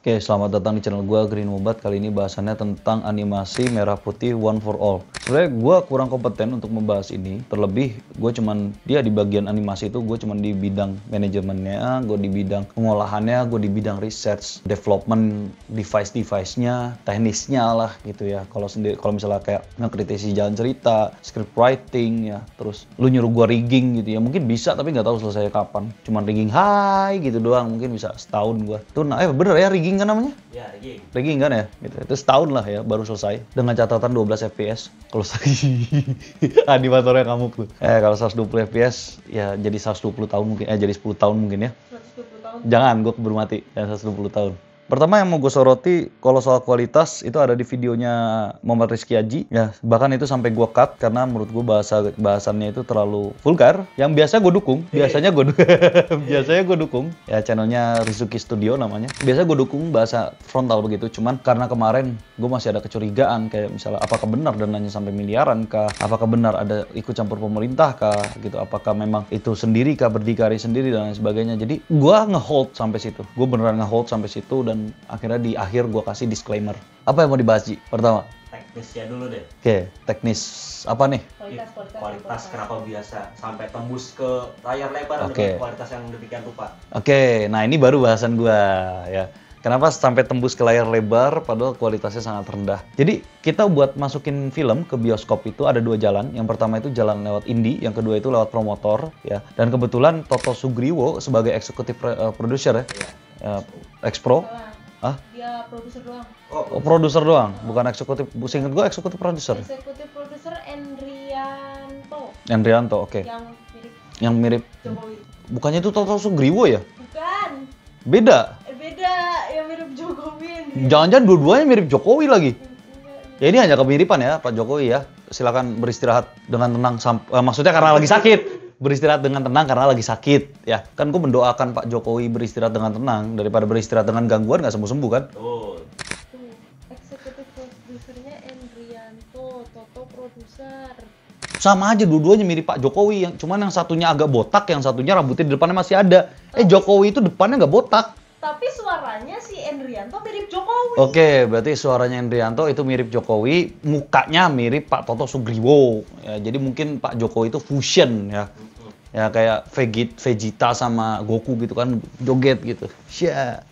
Oke, selamat datang di channel gua Green Mubat. Kali ini bahasannya tentang animasi merah putih One for All. Sebenarnya gua kurang kompeten untuk membahas ini. Terlebih gue cuman di bagian animasi itu gue cuman di bidang manajemennya, gue di bidang pengolahannya, gue di bidang research, development device-nya, teknisnya lah gitu ya. Kalau misalnya kayak ngekritisi jalan cerita, script writing ya, terus lu nyuruh gua rigging gitu ya, mungkin bisa tapi nggak tahu selesai kapan. Cuman rigging high gitu doang, mungkin bisa setahun gua. Tuh bener ya rigging kan namanya? Ya, rigging. Rigging kan ya? Gitu. Itu setahun lah ya baru selesai dengan catatan 12 fps. Kalau animatornya kamu tuh. Kalau 120 fps ya jadi 120 tahun mungkin, jadi 10 tahun mungkin ya. 120 tahun. Jangan, gue keburu mati. Ya 120 tahun. Pertama yang mau gue soroti, kalau soal kualitas itu ada di videonya Muhammad Rizky Haji ya, bahkan itu sampai gue cut karena menurut gue bahasannya itu terlalu vulgar. Yang biasa gue dukung, biasanya gue dukung ya, channelnya Rizuki Studio namanya. Biasa gue dukung bahasa frontal begitu, cuman karena kemarin gue masih ada kecurigaan kayak misalnya apakah benar dananya sampai miliaran kah, apakah benar ada ikut campur pemerintah kah gitu, apakah memang itu sendiri kah, berdikari sendiri dan lain sebagainya. Jadi gue nge-hold sampai situ, gue beneran nge-hold sampai situ, dan akhirnya di akhir gue kasih disclaimer. Apa yang mau dibahas, Ji? Pertama Teknisnya dulu deh. Oke, teknis apa nih? Kualitas kenapa biasa sampai tembus ke layar lebar Oke. dengan kualitas yang demikian rupa. Oke, nah ini baru bahasan gue ya. Kenapa sampai tembus ke layar lebar padahal kualitasnya sangat rendah. Jadi kita buat masukin film ke bioskop itu ada dua jalan. Yang pertama itu jalan lewat indie, yang kedua itu lewat promotor ya. Dan kebetulan Toto Sugriwo sebagai eksekutif produser ya. Ex-pro. Hah? Dia produser doang. Oh, produser doang, bukan eksekutif. Seinget gue eksekutif produser. Eksekutif produser Endrianto. Endrianto, oke. Yang mirip. Jokowi. Bukannya itu Toto Sugriwo ya? Bukan. Beda. Beda, yang mirip Jokowi. Jangan-jangan dua-duanya mirip Jokowi lagi. Ya ini hanya kemiripan ya Pak Jokowi ya. Silakan beristirahat dengan tenang. Maksudnya karena lagi sakit. Beristirahat dengan tenang karena lagi sakit ya. Kan gue mendoakan Pak Jokowi beristirahat dengan tenang daripada beristirahat dengan gangguan nggak sembuh-sembuh kan. Tuh. Eksekutif produsernya Endrianto, Toto produser. Sama aja dua-duanya mirip Pak Jokowi, cuman yang satunya agak botak, yang satunya rambutnya di depannya masih ada. Jokowi itu depannya nggak botak. Tapi suaranya si Endrianto mirip Jokowi. Oke, berarti suaranya Endrianto itu mirip Jokowi, mukanya mirip Pak Toto Sugriwo. Ya, jadi mungkin Pak Jokowi itu fusion ya. Ya kayak Vegeta sama Goku gitu kan, joget gitu. Syah.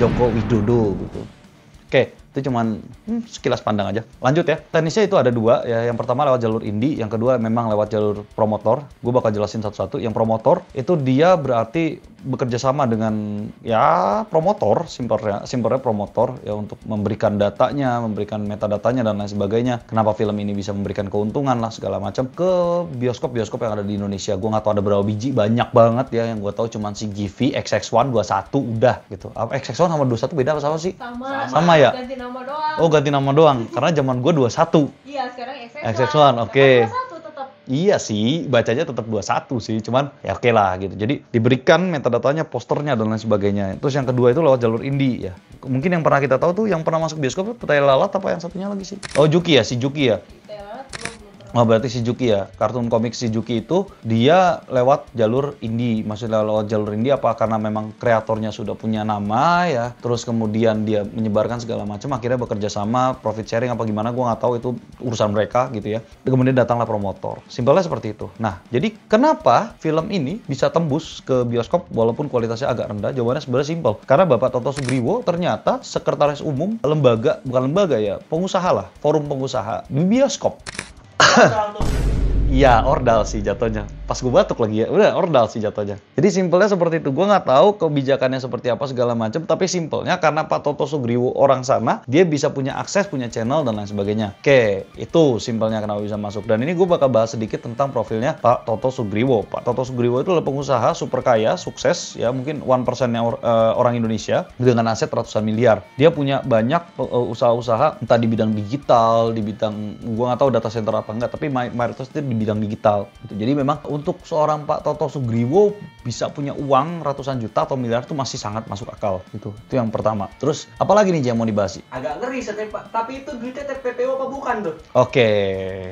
Joko Widodo gitu. Oke, itu cuman sekilas pandang aja. Lanjut ya. Teknisnya itu ada dua ya. Yang pertama lewat jalur indie, yang kedua memang lewat jalur promotor. Gue bakal jelasin satu-satu. Yang promotor itu dia berarti bekerja sama dengan ya promotor, simpelnya promotor ya, untuk memberikan datanya, memberikan metadatanya dan lain sebagainya. Kenapa film ini bisa memberikan keuntungan lah segala macam ke bioskop-bioskop yang ada di Indonesia. Gue nggak tahu ada berapa biji, banyak banget ya. Yang gue tahu cuman si GV, XX1, 21 udah gitu. XX1 sama 21 beda apa sama sih? Sama ya? Ganti nama doang. Oh, ganti nama doang. Karena zaman gue 21. Iya, sekarang XX1. XX1, oke. 21 tetap. Iya sih, bacanya tetap 21 sih, cuman ya oke lah gitu. Jadi diberikan metadatanya, posternya dan lain sebagainya. Terus yang kedua itu lewat jalur indie ya. Mungkin yang pernah kita tahu tuh yang pernah masuk bioskop itu Petai Lalat apa yang satunya lagi sih? Oh, Juki ya, si Juki ya. Oh, berarti si Juki ya, kartun komik si Juki itu dia lewat jalur indie. Maksudnya lewat jalur indie apa karena memang kreatornya sudah punya nama ya, terus kemudian dia menyebarkan segala macam, akhirnya bekerja sama, profit sharing apa gimana, gue nggak tahu, itu urusan mereka gitu ya. Kemudian datanglah promotor. Simpelnya seperti itu. Nah, jadi kenapa film ini bisa tembus ke bioskop walaupun kualitasnya agak rendah? Jawabannya sebenarnya simpel. Karena Bapak Toto Sugriwo ternyata sekretaris umum bukan lembaga ya, pengusaha lah, forum pengusaha di bioskop. Iya, ordal sih jatuhnya. Pas gue batuk lagi ya, udah ordal sih jatuhnya. Jadi simpelnya seperti itu. Gue nggak tahu kebijakannya seperti apa segala macam, tapi simpelnya karena Pak Toto Sugriwo orang sana, dia bisa punya akses, punya channel dan lain sebagainya. Oke, itu simpelnya kenapa bisa masuk. Dan ini gue bakal bahas sedikit tentang profilnya Pak Toto Sugriwo. Pak Toto Sugriwo itu adalah pengusaha super kaya, sukses ya, mungkin 1%-nya orang Indonesia dengan aset ratusan miliar. Dia punya banyak usaha-usaha entah di bidang digital, di bidang gue nggak tahu data center apa enggak, tapi mayoritas itu di bidang digital. Gitu. Jadi memang untuk seorang Pak Toto Sugriwo bisa punya uang ratusan juta atau miliar itu masih sangat masuk akal. Gitu. Itu yang pertama. Terus apalagi nih yang mau dibahas? Agak ngeri Pak, tapi itu duitnya TPPO apa bukan tuh? Oke,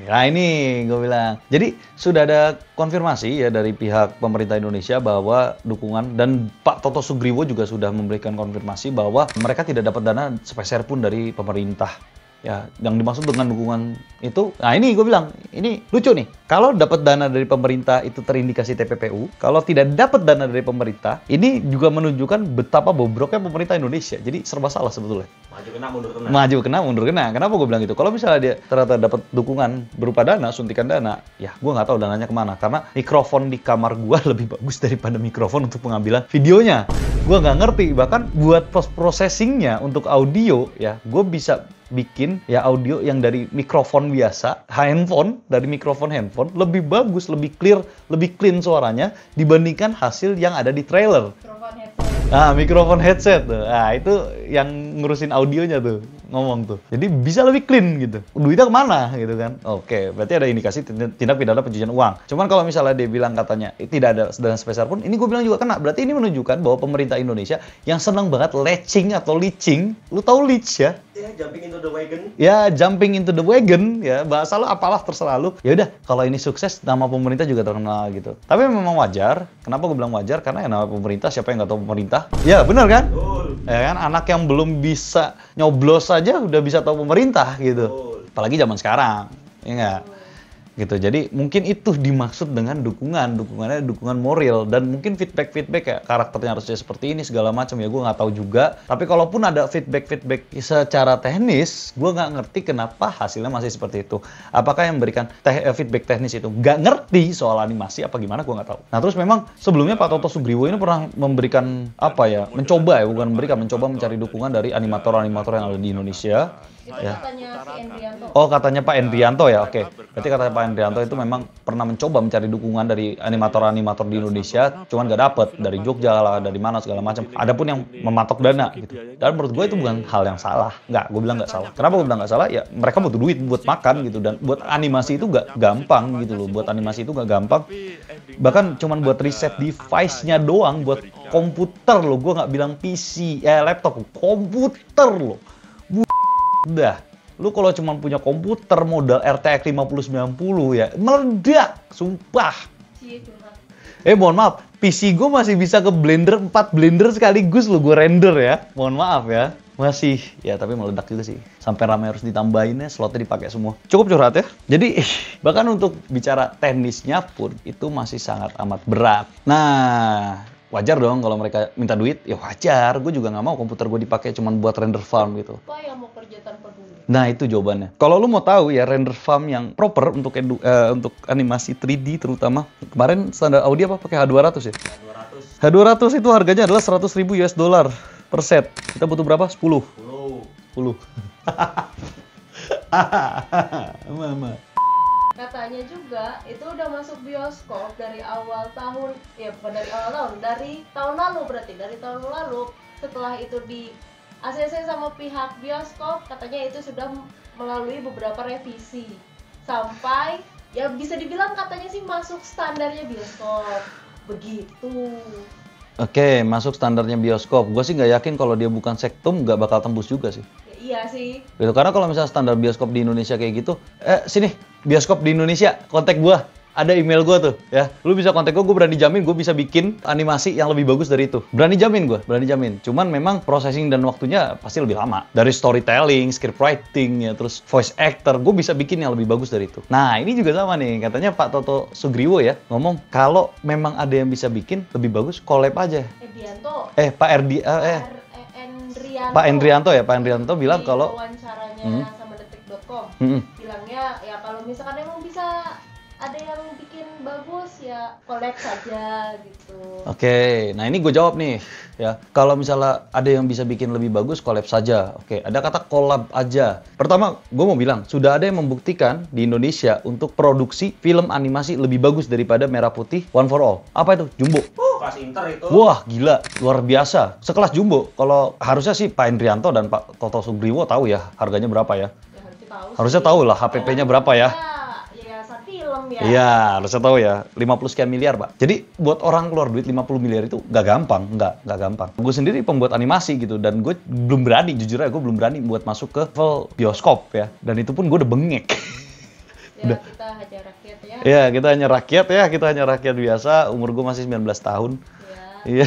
nah ini gue bilang. Jadi sudah ada konfirmasi ya dari pihak pemerintah Indonesia bahwa dukungan, dan Pak Toto Sugriwo juga sudah memberikan konfirmasi bahwa mereka tidak dapat dana sepeser pun dari pemerintah. Ya, yang dimaksud dengan dukungan itu, nah ini gue bilang, ini lucu nih. Kalau dapat dana dari pemerintah itu terindikasi TPPU, kalau tidak dapat dana dari pemerintah, ini juga menunjukkan betapa bobroknya pemerintah Indonesia. Jadi serba salah sebetulnya. Maju kena mundur kena. Maju kena mundur kena. Kenapa gue bilang gitu? Kalau misalnya dia ternyata dapat dukungan berupa dana, suntikan dana, ya gue nggak tahu dananya kemana. Karena mikrofon di kamar gue lebih bagus daripada mikrofon untuk pengambilan videonya. Gue nggak ngerti. Bahkan buat post processingnya untuk audio, ya gue bisa bikin ya audio yang dari mikrofon biasa, handphone, dari mikrofon handphone, lebih bagus, lebih clear, lebih clean suaranya dibandingkan hasil yang ada di trailer. Mikrofon headset. Nah, mikrofon headset tuh. Nah, itu yang ngurusin audionya tuh, ngomong tuh. Jadi bisa lebih clean gitu. Duitnya kemana gitu kan? Oke, berarti ada indikasi tindak pidana pencucian uang. Cuman kalau misalnya dia bilang katanya tidak ada dana sepeser pun, ini gue bilang juga kena. Berarti ini menunjukkan bahwa pemerintah Indonesia yang senang banget leeching atau leeching. Lu tahu leech ya? Ya, jumping into the wagon. Ya, jumping into the wagon, ya bahasa lu apalah terserah lu. Ya udah, kalau ini sukses, nama pemerintah juga terkenal gitu. Tapi memang wajar. Kenapa gue bilang wajar? Karena ya nama pemerintah, siapa yang nggak tahu pemerintah? Ya benar kan? Betul. Ya kan, anak yang belum bisa nyoblos saja udah bisa tahu pemerintah gitu. Betul. Apalagi zaman sekarang, ya nggak? Gitu. Jadi mungkin itu dimaksud dengan dukungannya dukungan moral, dan mungkin feedback ya, karakternya harusnya seperti ini segala macam, ya gue nggak tahu juga. Tapi kalaupun ada feedback secara teknis, gue nggak ngerti kenapa hasilnya masih seperti itu. Apakah yang memberikan feedback teknis itu nggak ngerti soal animasi apa gimana, gue nggak tahu. Nah terus memang sebelumnya Pak Toto Sugriwo ini pernah memberikan mencoba mencari dukungan dari animator-animator yang ada di Indonesia. Itu Ya. katanya si Endrianto. Oh, katanya Pak Endrianto ya, oke. Berarti katanya Pak Endrianto itu memang pernah mencoba mencari dukungan dari animator-animator di Indonesia, cuman gak dapet. Dari Jogja lah, dari mana segala macam. Adapun yang mematok dana gitu. Dan menurut gue itu bukan hal yang salah. Nggak, gue bilang nggak salah. Kenapa gue bilang nggak salah? Ya mereka butuh duit buat makan gitu. Dan buat animasi itu nggak gampang gitu loh. Buat animasi itu nggak gampang. Bahkan cuman buat riset device-nya doang, buat komputer loh. Gue nggak bilang PC, laptop, komputer loh. Udah, lu kalau cuma punya komputer modal RTX 5090 ya, meledak, sumpah. Cie curhat. Mohon maaf, PC gue masih bisa ke blender, 4 blender sekaligus lu gue render ya. Mohon maaf ya, masih. Ya tapi meledak juga sih. Sampai ramai harus ditambahin ya, slotnya dipakai semua. Cukup curhat ya. Jadi, bahkan untuk bicara teknisnya pun, itu masih sangat amat berat. Nah, wajar dong kalau mereka minta duit, ya wajar. Gue juga nggak mau komputer gue dipakai cuma buat render farm gitu. Apa yang mau kerja tanpa duit? Nah itu jawabannya. Kalau lu mau tahu ya render farm yang proper untuk animasi 3D terutama, kemarin standar Audi apa pakai H200 ya? 200. H200 itu harganya adalah 100.000 US dollar per set. Kita butuh berapa? 10. 10. Mama. Katanya juga itu udah masuk bioskop dari awal tahun, ya bukan dari awal tahun, dari tahun lalu berarti, dari tahun lalu. Setelah itu di ACC sama pihak bioskop, katanya itu sudah melalui beberapa revisi. Sampai, ya bisa dibilang katanya sih masuk standarnya bioskop. Begitu. Oke, masuk standarnya bioskop. Gue sih nggak yakin kalau dia bukan sektum nggak bakal tembus juga sih. Ya, iya sih. Gitu, karena kalau misalnya standar bioskop di Indonesia kayak gitu, sini bioskop di Indonesia, kontak gua, ada email gua tuh, ya. Lu bisa kontak gua berani jamin gua bisa bikin animasi yang lebih bagus dari itu. Berani jamin gua, berani jamin. Cuman memang processing dan waktunya pasti lebih lama. Dari storytelling, script writing, ya, terus voice actor, gua bisa bikin yang lebih bagus dari itu. Nah, ini juga sama nih, katanya Pak Toto Sugriwo ya, ngomong kalau memang ada yang bisa bikin lebih bagus, collab aja. Endrianto. Pak Endrianto ya, Pak Endrianto bilang Di kalau wawancaranya sama detik.com bilangnya ya kalau misalkan emang bisa ada yang bikin bagus ya collab saja gitu. Oke, nah ini gue jawab nih ya. Kalau misalnya ada yang bisa bikin lebih bagus, collab saja. Oke, ada kata collab aja. Pertama, gue mau bilang sudah ada yang membuktikan di Indonesia untuk produksi film animasi lebih bagus daripada Merah Putih One for All. Apa itu? Jumbo. Kelas Inter itu. Wah, gila, luar biasa. Sekelas Jumbo. Kalau harusnya sih Pak Endrianto dan Pak Toto Sugriwo tahu ya harganya berapa ya. Ya harusnya tahu. Harusnya tahu lah HPP-nya berapa ya. Ya, yayasan film film ya. Iya, harusnya tahu ya. 50 sekian miliar, Pak. Jadi buat orang keluar duit 50 miliar itu nggak gampang, nggak gampang. Gue sendiri pembuat animasi gitu, dan gue belum berani, jujur aja gue belum berani buat masuk ke level bioskop ya. Dan itu pun gue udah bengek. Ya, kita hanya rakyat ya. Ya, kita hanya rakyat biasa, umur gue masih 19 tahun. Ya. Iya,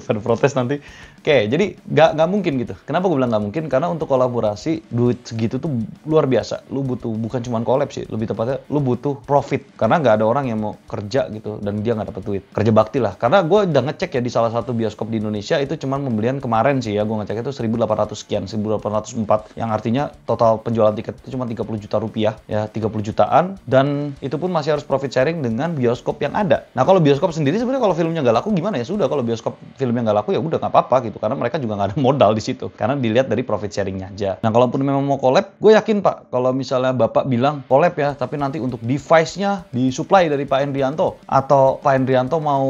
pada protes nanti. Oke, jadi nggak mungkin gitu. Kenapa gue bilang nggak mungkin? Karena untuk kolaborasi, duit segitu tuh luar biasa. Lu butuh, bukan cuma collab sih, lebih tepatnya lu butuh profit. Karena nggak ada orang yang mau kerja gitu, dan dia nggak dapet duit. Kerja bakti lah. Karena gue udah ngecek ya di salah satu bioskop di Indonesia, itu cuma pembelian kemarin sih ya, gue ngecek itu 1.800 sekian, 1.804. Yang artinya total penjualan tiket itu cuma 30 juta rupiah, ya 30 jutaan. Dan itu pun masih harus profit sharing dengan bioskop yang ada. Nah kalau bioskop sendiri sebenarnya kalau filmnya nggak laku gimana ya? Sudah, kalau bioskop filmnya nggak laku ya udah nggak apa-apa gitu, karena mereka juga nggak ada modal di situ, karena dilihat dari profit sharingnya aja. Nah kalaupun memang mau collab, gue yakin Pak, kalau misalnya Bapak bilang collab ya, tapi nanti untuk device-nya disuplai dari Pak Endrianto, atau Pak Endrianto mau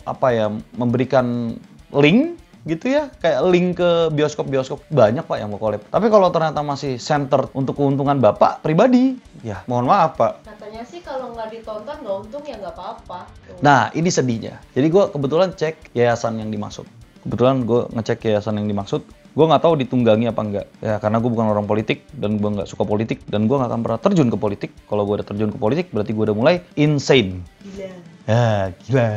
apa ya, memberikan link gitu ya, kayak link ke bioskop-bioskop, banyak Pak yang mau collab. Tapi kalau ternyata masih center untuk keuntungan Bapak pribadi, ya mohon maaf Pak. Katanya sih kalau nggak ditonton nggak untung ya nggak apa-apa. Tuh. Nah ini sedihnya. Jadi gue kebetulan cek yayasan yang dimaksud. Kebetulan gue ngecek yayasan yang dimaksud, gue nggak tahu ditunggangi apa enggak. Ya karena gue bukan orang politik, dan gue nggak suka politik, dan gue nggak akan pernah terjun ke politik. Kalau gue udah terjun ke politik, berarti gue udah mulai insane. Gila. Ya, gila.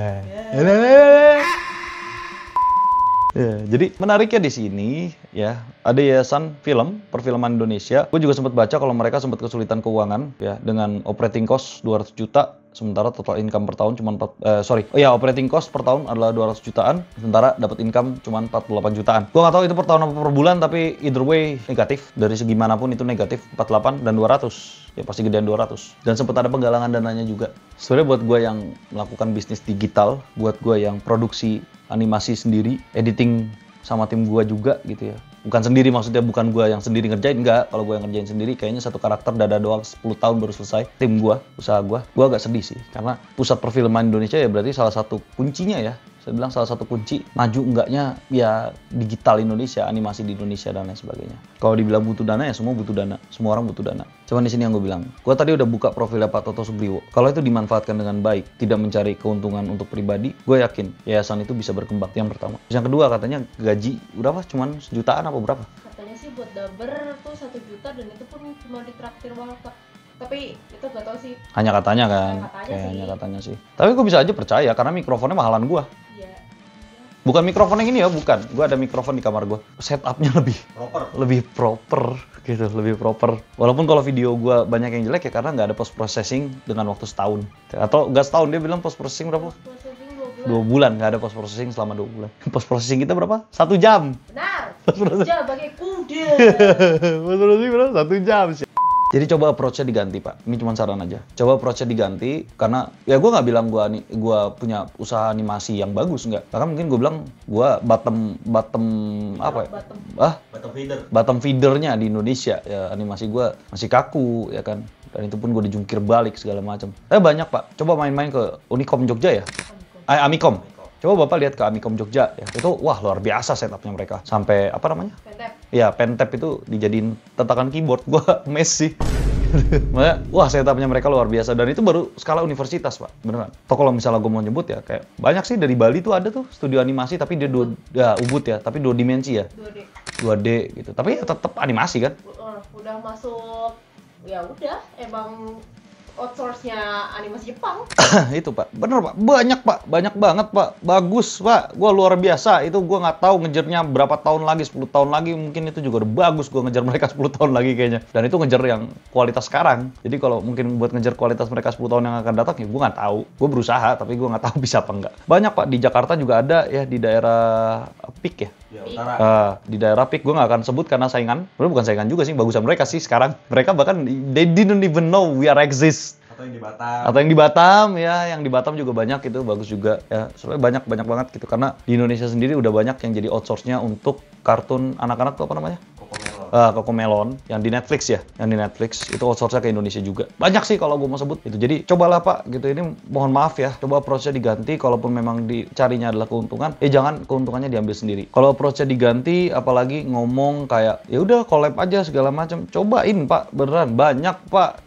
Ya, jadi menariknya di sini ya, ada yayasan film, perfilman Indonesia. Gue juga sempat baca kalau mereka sempat kesulitan keuangan ya, dengan operating cost 200 juta, sementara total income per tahun cuma operating cost per tahun adalah 200 jutaan, sementara dapat income cuma 48 jutaan. Gue nggak tahu itu per tahun apa per bulan, tapi either way negatif. Dari segi manapun itu negatif, 48 dan 200. Ya pasti gedean 200. Dan sempat ada penggalangan dananya juga. Sebenarnya buat gue yang melakukan bisnis digital, buat gue yang produksi animasi sendiri, editing sama tim gue juga gitu ya. Bukan sendiri, maksudnya bukan gue yang sendiri ngerjain, enggak. Kalau gue yang ngerjain sendiri, kayaknya satu karakter dada doang 10 tahun baru selesai. Tim gue, usaha gue agak sedih sih. Karena pusat perfilman Indonesia ya berarti salah satu kuncinya ya. Saya bilang salah satu kunci maju enggaknya ya digital Indonesia, animasi di Indonesia dan lain sebagainya. Kalau dibilang butuh dana ya semua butuh dana, semua orang butuh dana. Cuman di sini yang gue bilang, gue tadi udah buka profilnya Pak Toto Sugriwo. Kalau itu dimanfaatkan dengan baik, tidak mencari keuntungan untuk pribadi, gue yakin yayasan itu bisa berkembang. Yang pertama. Yang kedua katanya gaji berapa? Cuman sejutaan apa berapa? Katanya sih buat dubber tuh 1 juta, dan itu pun cuma ditraktir banget Pak. Tapi itu gak tau sih. Hanya katanya kan? Hanya katanya sih. Tapi gue bisa aja percaya karena mikrofonnya mahalan gue. Iya. Bukan mikrofon yang ini ya, bukan. Gue ada mikrofon di kamar gue. Setupnya lebih proper gitu, lebih proper. Walaupun kalau video gue banyak yang jelek ya karena nggak ada post processing dengan waktu setahun. Atau nggak setahun, dia bilang post processing berapa? Processing 2 bulan, nggak ada post processing selama 2 bulan. Post processing kita berapa? 1 jam. Benar. Post processing. Kerja bagai kuda. Post processing berapa? 1 jam sih. Jadi coba approach-nya diganti Pak, ini cuma saran aja. Coba approach-nya diganti, karena ya gue nggak bilang gue punya usaha animasi yang bagus, nggak. Karena mungkin gue bilang gue bottom apa ya? Bottom feedernya di Indonesia ya, animasi gue masih kaku ya kan. Dan itu pun gue dijungkir balik segala macam. Banyak Pak, coba main-main ke Unicom Jogja ya, Amikom. Coba Bapak lihat ke Amikom Jogja ya, itu wah luar biasa setupnya mereka. Sampai apa namanya? Pentap. Ya, pentap itu dijadiin tentakan keyboard. Gua mes sih. Wah, setupnya mereka luar biasa. Dan itu baru skala universitas, Pak. Beneran. Atau kalau misalnya gue mau nyebut ya, kayak banyak sih dari Bali tuh ada tuh studio animasi, tapi dia Ubud ya, tapi 2 dimensi ya. 2D. 2D gitu. Tapi ya tetap animasi kan. Udah masuk, ya udah, emang outsource-nya animasi Jepang. Itu Pak, bener Pak, banyak banget Pak, bagus Pak, gue luar biasa. Itu gue nggak tahu ngejarnya berapa tahun lagi, 10 tahun lagi mungkin itu juga udah bagus. Gue ngejar mereka 10 tahun lagi kayaknya. Dan itu ngejar yang kualitas sekarang. Jadi kalau mungkin buat ngejar kualitas mereka 10 tahun yang akan datang ya gue nggak tahu. Gue berusaha tapi gue nggak tahu bisa apa enggak. Banyak Pak, di Jakarta juga ada ya, di daerah PIK ya. Utara. Di daerah PIK, gue nggak akan sebut karena saingan. Sebenarnya bukan saingan juga sih, bagusan mereka sih sekarang. Mereka bahkan they didn't even know we are exist. Atau yang Yang di Batam ya, yang di Batam juga banyak, itu bagus juga ya. Sebenarnya banyak banget gitu, karena di Indonesia sendiri udah banyak yang jadi outsource-nya untuk kartun anak-anak tuh apa namanya? Cocomelon yang di Netflix ya, yang di Netflix itu outsource-nya ke Indonesia juga. Banyak sih kalau gue mau sebut itu. Jadi cobalah Pak gitu, ini mohon maaf ya, coba approach-nya diganti. Kalaupun memang dicarinya adalah keuntungan, jangan keuntungannya diambil sendiri. Kalau approach-nya diganti, apalagi ngomong kayak ya udah collab aja segala macam, cobain Pak, beneran banyak Pak.